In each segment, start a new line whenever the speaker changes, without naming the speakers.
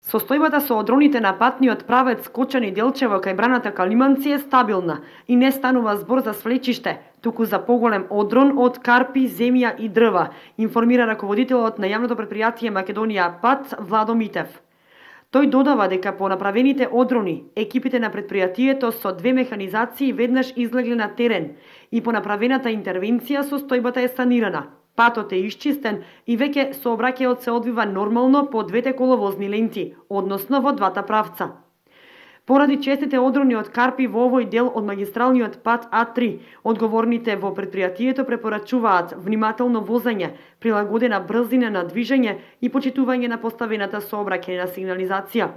Состојбата со одроните на патниот правец Кочани Делчево кај браната Калиманци е стабилна и не станува збор за свлечиште, туку за поголем одрон од карпи, земја и дрва, информира раководителот на јавното претпријатие Македонија Пат Владо Митев. Тој додава дека по направените одрони, екипите на претпријатието со 2 механизации веднаш излегле на терен и по направената интервенција состојбата е санирана. Патот е исчистен и веќе сообраќајот се одвива нормално по двете коловозни ленти, односно во двата правца. Поради честите одрони од карпи во овој дел од магистралниот пат А3, одговорните во претпријатието препорачуваат внимателно возење, прилагодена брзина на движење и почитување на поставената сообраќајна сигнализација.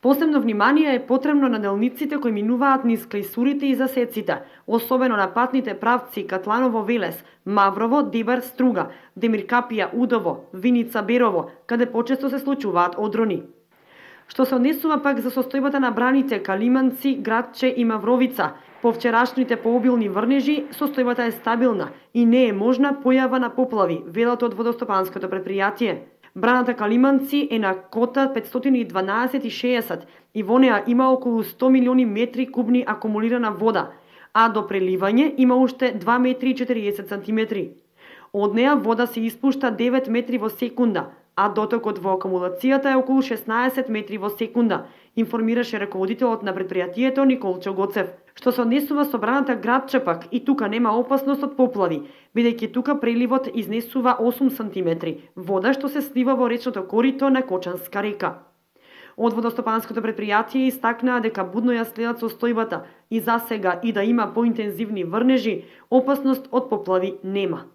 Посебно внимание е потребно на делниците кои минуваат низ клисурите и засеците, особено на патните правци Катланово-Велес, Маврово-Дебар-Струга, Демир-Капија, Удово, Виница-Берово, каде почесто се случуваат одрони. Што се однесува пак за состојбата на браните Калиманци, Градче и Мавровица, по вчерашните пообилни врнежи, состојбата е стабилна и не е можна појава на поплави, велат од водостопанското претпријатие. Браната Калиманци е на кота 512,60 и во неа има околу 100 милиони метри кубни акумулирана вода, а до преливање има уште 2 метри и 40 сантиметри. Од неа вода се испушта 9 метри во секунда, а дотокот во акумулацијата е околу 16 метри во секунда, информираше раководителот на претпријатието Николчо Гоцев. Што се однесува со браната Градче пак, и тука нема опасност од поплави, бидејќи тука преливот изнесува 8 сантиметри вода што се слива во речното корито на Кочанска река. Од водостопанското претпријатие истакнаа дека будно ја следат состојбата и за сега и да има поинтензивни врнежи, опасност од поплави нема.